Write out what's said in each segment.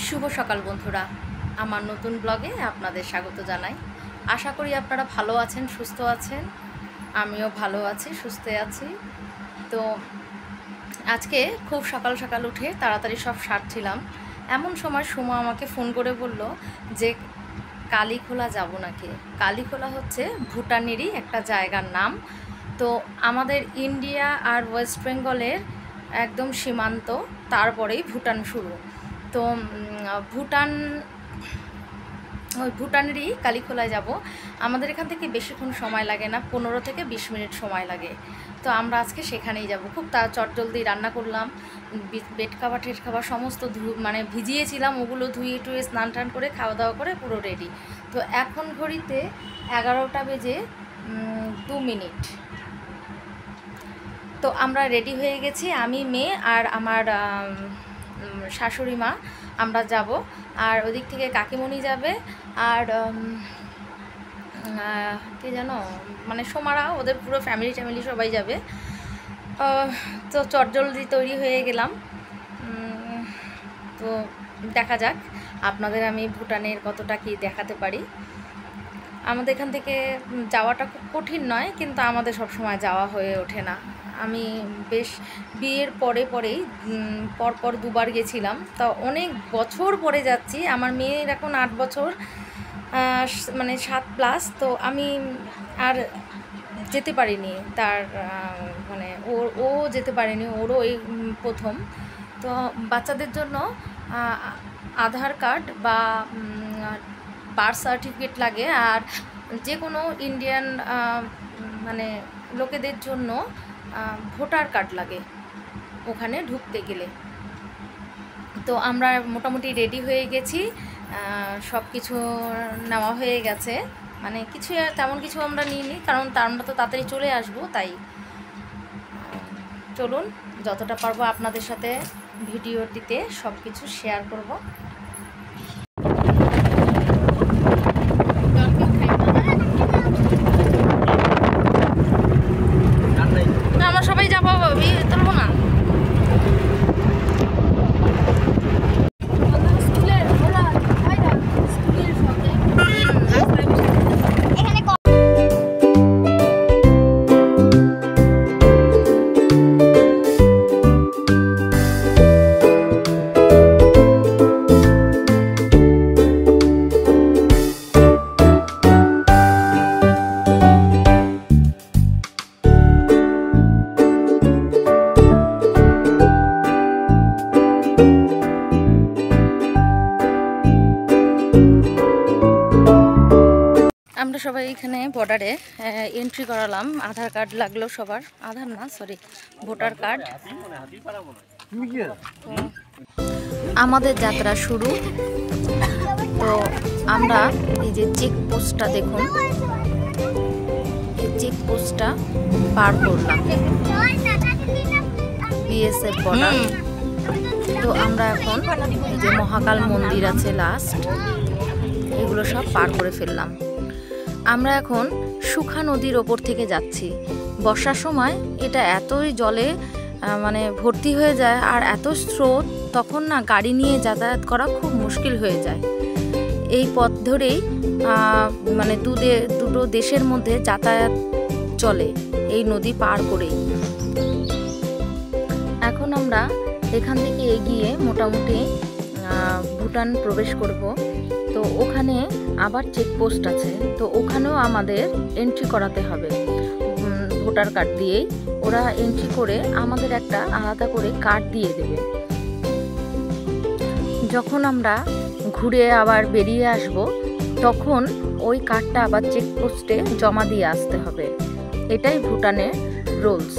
শুভ সকাল বন্ধুরা, আমার নতুন ব্লগে আপনাদের স্বাগত জানাই। আশা করি আপনারা ভালো আছেন, সুস্থ আছেন। আমিও ভালো আছি, সুস্থ আছি। তো আজকে খুব সকাল সকাল উঠে তাড়াতাড়ি সব সারছিলাম। এমন সময় সুমা আমাকে ফোন করে বলল যে কালীখোলা যাব নাকি। কালীখোলা হচ্ছে ভুটানেরই একটা জায়গার নাম। তো আমাদের ইন্ডিয়া আর ওয়েস্ট বেঙ্গলের একদম সীমান্ত, তারপরেই ভুটান শুরু। তো ভুটানেরই কালীখোলায় যাব। আমাদের এখান থেকে বেশিক্ষণ সময় লাগে না, 15 থেকে 20 মিনিট সময় লাগে। তো আমরা আজকে সেখানেই যাব। খুব চটজলদি রান্না করলাম, বেড খাবার টেড খাবার সমস্ত ভিজিয়েছিলাম, ওগুলো ধুয়ে টুয়ে স্নান টান করে খাওয়া দাওয়া করে পুরো রেডি। তো এখন ঘড়িতে 11টা বেজে 2 মিনিট। তো আমরা রেডি হয়ে গেছি, আমি, মেয়ে আর আমার শাশুড়ি মা। আমরা যাব, আর ওদিক থেকে কাকিমণি যাবে, আর কে জানো সোমারা, ওদের পুরো ফ্যামিলি সবাই যাবে। তো চটজলদি তৈরি হয়ে গেলাম। তো দেখা যাক আপনাদের আমি ভুটানের কতটা কি দেখাতে পারি। আমাদের এখান থেকে যাওয়াটা খুব কঠিন নয়, কিন্তু আমাদের সব সময় যাওয়া হয়ে ওঠে না। আমি বেশ বিয়ের পরেই পরপর 2বার গেছিলাম। তা অনেক বছর পরে যাচ্ছি। আমার মেয়ের এখন 8 বছর, 7+। তো আমি আর যেতে পারিনি, তার ও যেতে পারেনি, ওরও এই প্রথম। তো বাচ্চাদের জন্য আধার কার্ড বা বার্থ সার্টিফিকেট লাগে, আর যে কোনো ইন্ডিয়ান লোকেদের জন্য ভোটার কার্ড লাগে ওখানে ঢুকতে গেলে। তো আমরা মোটামুটি রেডি হয়ে গেছি, সব কিছু নেওয়া হয়ে গেছে। তেমন কিছু আমরা নিইনি, কারণ আমরা তো তাড়াতাড়ি চলে আসবো। তাই চলুন, যতটা পারবো আপনাদের সাথে ভিডিওটিতে সব কিছু শেয়ার করব। আমরা সবাই যাবো, তুলবো না। আমরা সবাই এখানে বর্ডারে এন্ট্রি করালাম। আধার কার্ড লাগলো সবার, ভোটার কার্ড। আমাদের যাত্রা শুরু। তো আমরা এই যে চেকপোস্টটা দেখুন, এই চেকপোস্টটা পার করলাম, বিএসএফ বর্ডার। তো আমরা এখন এই যে মহাকাল মন্দির আছে লাস্ট, এগুলো সব পার করে ফেললাম। আমরা এখন সুখা নদীর ওপর থেকে যাচ্ছি। বর্ষার সময় এটা এতই জলে ভর্তি হয়ে যায়, আর এত স্রোত, তখন না গাড়ি নিয়ে যাতায়াত করা খুব মুশকিল হয়ে যায়। এই পথ ধরেই দুটো দেশের মধ্যে যাতায়াত চলে, এই নদী পার করেই। এখন আমরা এখান থেকে এগিয়ে মোটামুটি ভুটান প্রবেশ করব। তো ওখানে আবার চেকপোস্ট আছে, তো ওখানেও আমাদের এন্ট্রি করাতে হবে ভোটার কার্ড দিয়েই। ওরা এন্ট্রি করে আমাদের একটা আলাদা করে কার্ড দিয়ে দেবে। যখন আমরা ঘুরে আবার বেরিয়ে আসব, তখন ওই কার্ডটা আবার চেকপোস্টে জমা দিয়ে আসতে হবে। এটাই ভুটানের রুলস।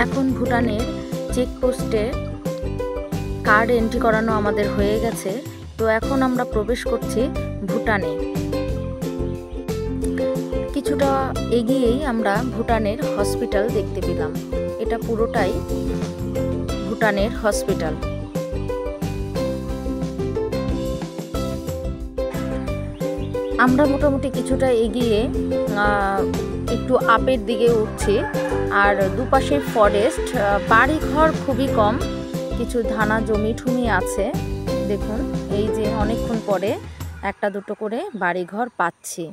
এখন ভুটানের চেকপোস্টে কার্ড এন্ট্রি করানো আমাদের হয়ে গেছে। তো এখন আমরা প্রবেশ করছি ভুটানে। কিছুটা এগিয়েই আমরা ভুটানের হসপিটাল দেখতে পেলাম। এটা পুরোটাই ভুটানের হসপিটাল। আমরা মোটামুটি কিছুটা এগিয়ে একটু আপের দিকে উঠছি, আর দুপাশে ফরেস্ট, বাড়ি ঘর খুবই কম, কিছু ধানা জমি ঠুমি আছে। দেখুন এই যে অনেকক্ষণ পরে একটা দুটো করে বাড়িঘর পাচ্ছি।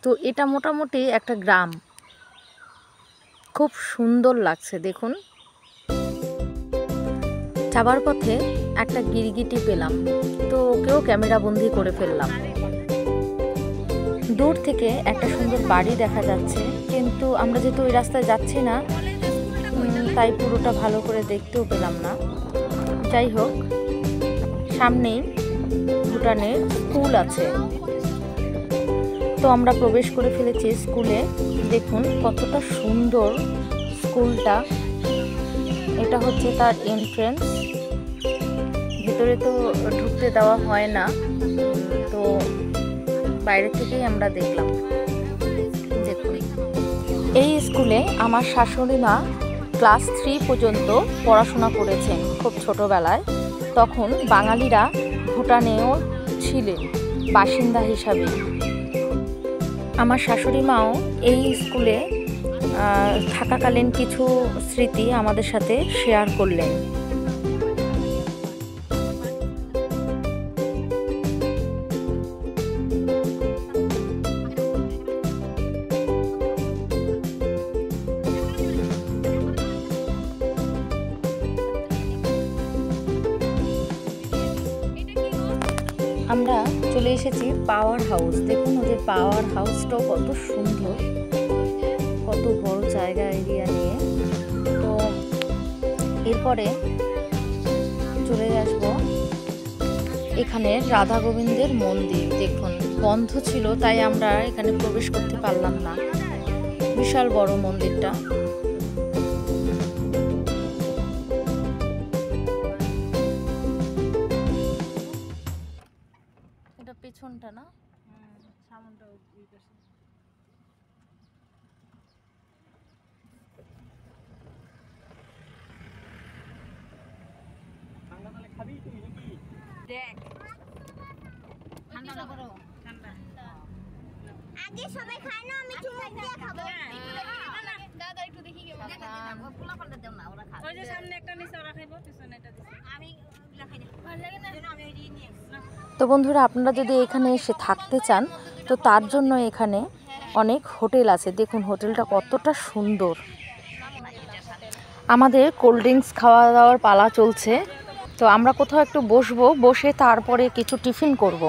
তো এটা মোটামুটি একটা গ্রাম, খুব সুন্দর লাগছে। দেখুন যাবার পথে একটা গিরগিটি পেলাম, তো ওকেও ক্যামেরা বন্দি করে ফেললাম। দূর থেকে একটা সুন্দর বাড়ি দেখা যাচ্ছে, কিন্তু আমরা যেহেতু ওই রাস্তায় যাচ্ছি না তাই পুরোটা ভালো করে দেখতেও পেলাম না। যাই হোক, সামনেই ভুটানের স্কুল আছে, তো আমরা প্রবেশ করে ফেলেছি স্কুলে। দেখুন কতটা সুন্দর স্কুলটা। এটা হচ্ছে তার এন্ট্রেন্স, ভিতরে তো ঢুকতে দেওয়া হয় না, তো বাইরে থেকেই আমরা দেখলাম। দেখুন এই স্কুলে আমার শাশুড়ি মা ক্লাস 3 পর্যন্ত পড়াশোনা করেছেন খুব ছোটোবেলায়। তখন বাঙালিরা ভুটানেও ছিলেন বাসিন্দা হিসাবে। আমার শাশুড়ি মাও এই স্কুলে থাকাকালীন কিছু স্মৃতি আমাদের সাথে শেয়ার করলেন। আমরা চলে এসেছি পাওয়ার হাউস। দেখুন ওদের পাওয়ার হাউসটাও কত সুন্দর, কত বড় জায়গা এরিয়া নিয়ে। তো এরপরে চলে আসবো এখানে রাধা গোবিন্দের মন্দির। দেখুন বন্ধ ছিল তাই আমরা এখানে প্রবেশ করতে পারলাম না। বিশাল বড় মন্দিরটা। এটা পেছনটা না, সামনটা ওই পাশে। দেখ ঠান্ডা না করো, ঠান্ডা আগে সবাই খায় না, আমি চুমুক দিয়ে খাবো। দাদা একটু দেখি কে বাবা পোলা পাল্টা দাও না, ওরা খায়। ওই যে সামনে একটা নিচে ওরা খাইবো, পিছনে এটা দিছি আমি, ওগুলা খাই না, ভালো লাগে না আমি ওই দিয়ে নিয়ে আসছি। তো বন্ধুরা আপনারা যদি এখানে এসে থাকতে চান তো তার জন্য এখানে অনেক হোটেল আছে। দেখুন হোটেলটা কতটা সুন্দর। আমাদের কোল্ড ড্রিঙ্কস খাওয়া দাওয়ার পালা চলছে, তো আমরা কোথাও একটু বসবো, বসে তারপরে কিছু টিফিন করব।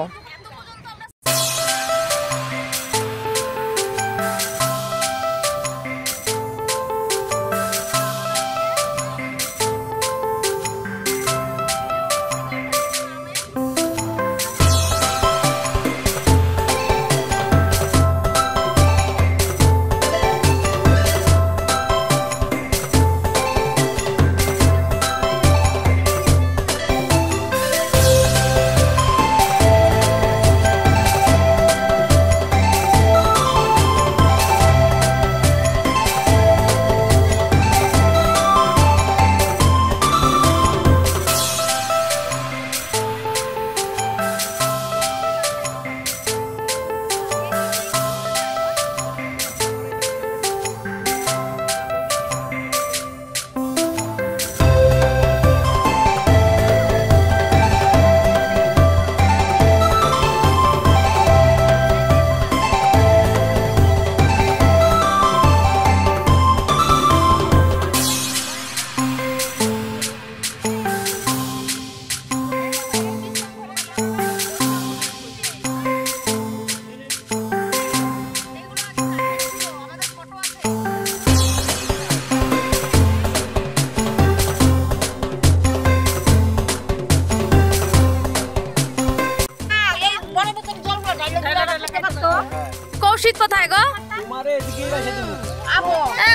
কৌশিক কোথায় গো?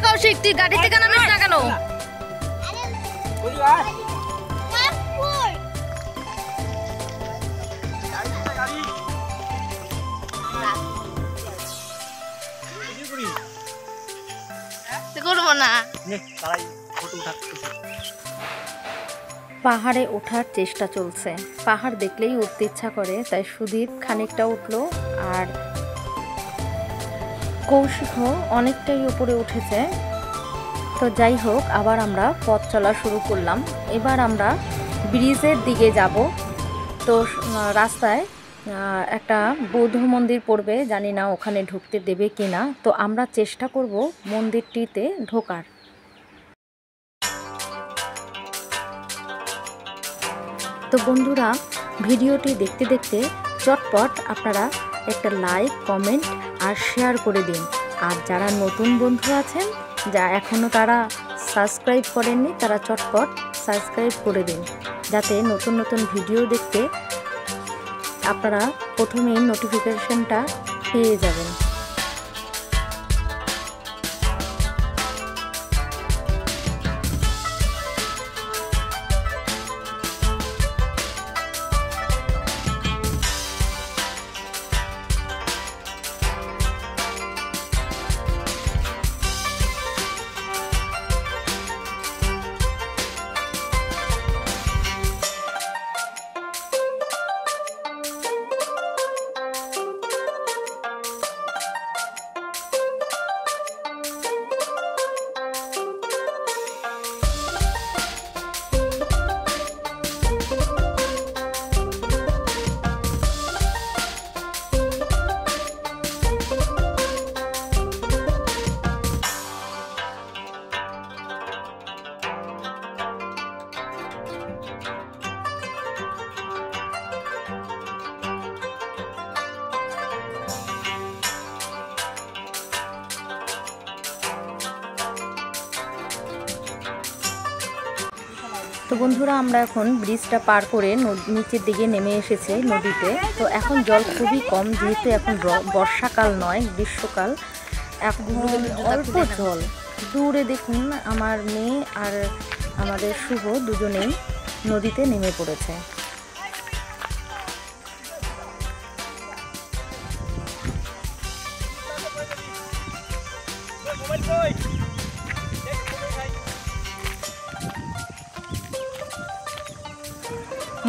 কৌশিক তুই গাড়ি থেকে নামিস না কেন? করবো না। পাহাড়ে ওঠার চেষ্টা চলছে। পাহাড় দেখলেই উঠতে ইচ্ছা করে, তাই সুদীপ খানিকটা উঠলো আর কৌশিকও অনেকটাই উপরে উঠেছে। তো যাই হোক, আবার আমরা পথ চলা শুরু করলাম। এবার আমরা ব্রিজের দিকে যাব। তো রাস্তায় একটা বৌদ্ধ মন্দির পড়বে, জানি না ওখানে ঢুকতে দেবে কি না। তো আমরা চেষ্টা করব মন্দিরটিতে ঢোকার। তো বন্ধুরা, ভিডিওটি দেখতে দেখতে চটপট আপনারা একটা লাইক, কমেন্ট আর শেয়ার করে দিন। আর যারা নতুন বন্ধু আছেন, যা এখনও তারা সাবস্ক্রাইব করেননি, তারা চটপট সাবস্ক্রাইব করে দিন, যাতে নতুন নতুন ভিডিও দেখতে আপনারা প্রথমেই নোটিফিকেশনটা পেয়ে যাবেন। তো বন্ধুরা, আমরা এখন ব্রিজটা পার করে নিচের দিকে নেমে এসেছে নদীতে। তো এখন জল খুবই কম, যেহেতু এখন বর্ষাকাল নয়, গ্রীষ্মকাল। এখন অল্প জল। দূরে দেখুন আমার মেয়ে আর আমাদের শুভ দুজনেই নদীতে নেমে পড়েছে।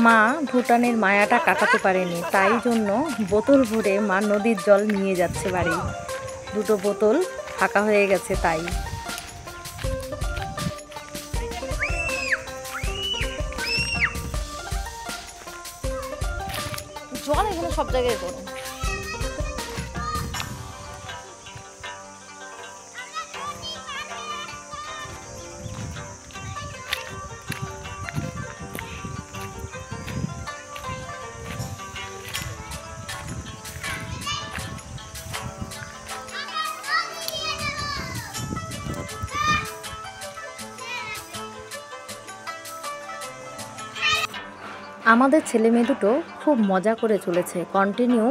মা ভুটানের মায়াটা কাটাতে পারেনি, তাই জন্য বোতল ভরে মা নদীর জল নিয়ে যাচ্ছে বাড়ি। দুটো বোতল ফাঁকা হয়ে গেছে তাই। জল এখানে সব জায়গায় গরম। আমাদের ছেলে মেয়ে দুটো খুব মজা করে চলেছে। কন্টিনিউ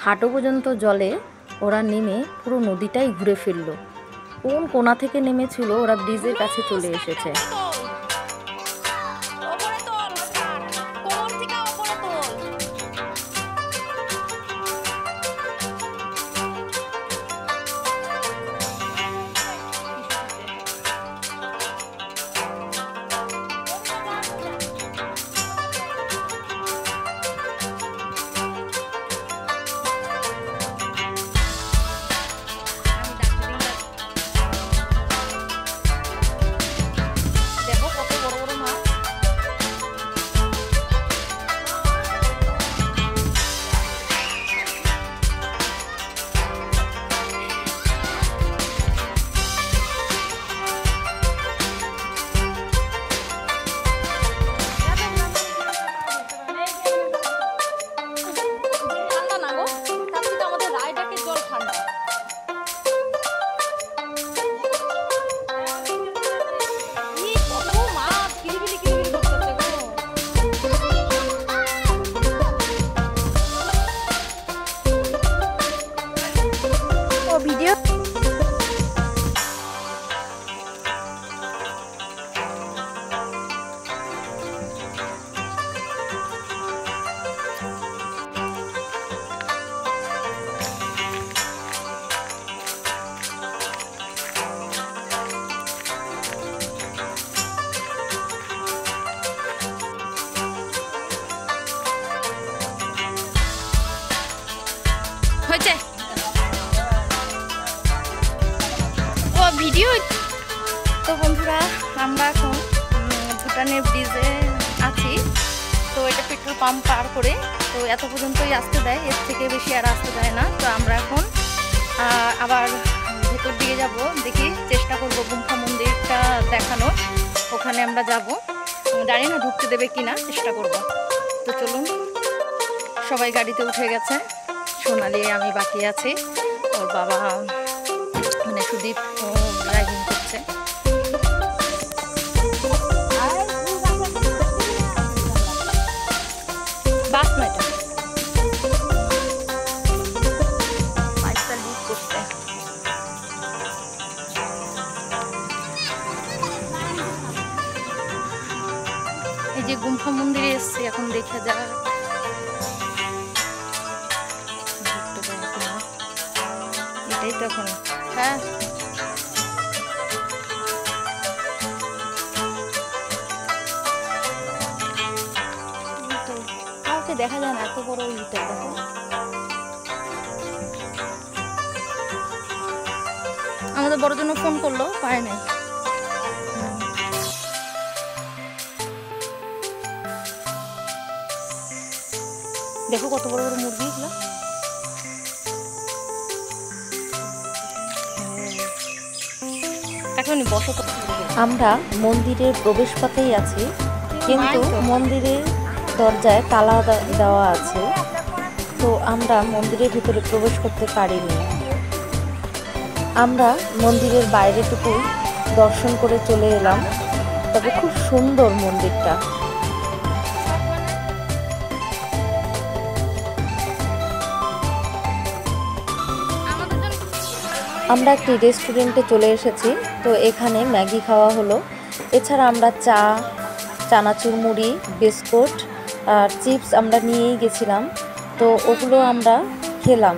হাঁটু পর্যন্ত জলে ওরা নেমে পুরো নদীটাই ঘুরে ফিরল। কোন কোণা থেকে নেমেছিল, ওরা ব্রিজের কাছে চলে এসেছে। ভিডিও হয়েছে। ভিডিও তো বন্ধুরা, আমরা এখন ভুটানের ব্রিজে আছি। তো এটা পেট্রোল পাম্প পার করে তো এত পর্যন্তই আসতে দেয়, এর থেকে বেশি আর আসতে দেয় না। তো আমরা এখন আবার ভেতর দিকে যাব, দেখি চেষ্টা করব গুম্ফা মন্দিরটা দেখানোর। ওখানে আমরা যাব, জানি না ঢুকতে দেবে কিনা, চেষ্টা করব। তো চলুন, সবাই গাড়িতে উঠে গেছে, সোনালি আমি বাকি আছি, ওর বাবা মানে সুদীপ ড্রাইভিং করছে। বাস না এটা, করতে এই যে গুম্ফা মন্দিরে এসছি, এখন দেখে যাক এটাই তখন। হ্যাঁ কাউকে দেখা যায় না, এত বড় ইটা দেখো। আমাদের বড় জন্য ফোন করলো, পায় নাই। দেখো কত বড় বড় মুরগি এগুলো। আমরা মন্দিরের প্রবেশপথেই আছি, কিন্তু মন্দিরের দরজায় তালা দেওয়া আছে, তো আমরা মন্দিরের ভিতরে প্রবেশ করতে পারিনি। আমরা মন্দিরের বাইরেটুকু দর্শন করে চলে এলাম, তবে খুব সুন্দর মন্দিরটা। আমরা একটি রেস্টুরেন্টে চলে এসেছি, তো এখানে ম্যাগি খাওয়া হলো। এছাড়া আমরা চা, চানাচুর মুড়ি, বিস্কুট আর চিপস আমরা নিয়েই গেছিলাম, তো ওগুলো আমরা খেলাম।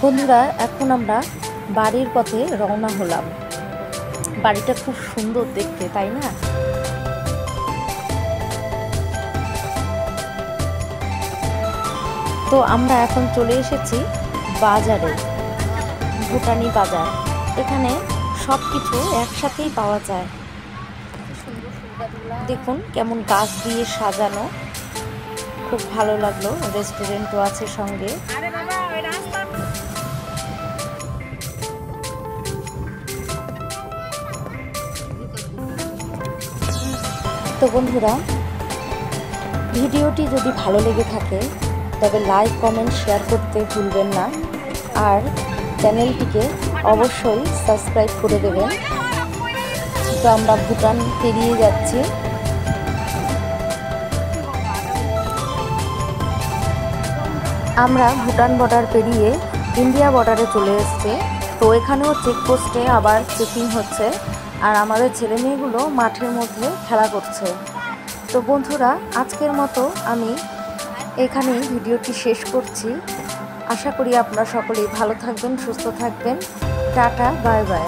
বন্ধুরা, এখন আমরা বাড়ির পথে রওনা হলাম। বাড়িটা খুব সুন্দর দেখতে, তাই না? তো আমরা এখন চলে এসেছি বাজারে, ভুটানি বাজার। এখানে সব কিছু একসাথেই পাওয়া যায়। দেখুন কেমন গাছ দিয়ে সাজানো, খুব ভালো লাগলো। রেস্টুরেন্টও আছে সঙ্গে। তো বন্ধুরা, ভিডিওটি যদি ভালো লেগে থাকে তবে লাইক, কমেন্ট, শেয়ার করতে ভুলবেন না, আর চ্যানেলটিকে অবশ্যই সাবস্ক্রাইব করে দেবেন। তো আমরা ভুটান পেরিয়ে যাচ্ছি। আমরা ভুটান বর্ডার পেরিয়ে ইন্ডিয়া বর্ডারে চলে এসেছি। তো এখানেও চেকপোস্টে আবার চেকিং হচ্ছে, আর আমাদের ছেলেমেয়েগুলো মাঠের মধ্যে খেলা করছে। তো বন্ধুরা, আজকের মতো আমি এখানেই ভিডিওটি শেষ করছি। আশা করি আপনারা সকলেই ভালো থাকবেন, সুস্থ থাকবেন। Tata, bye bye.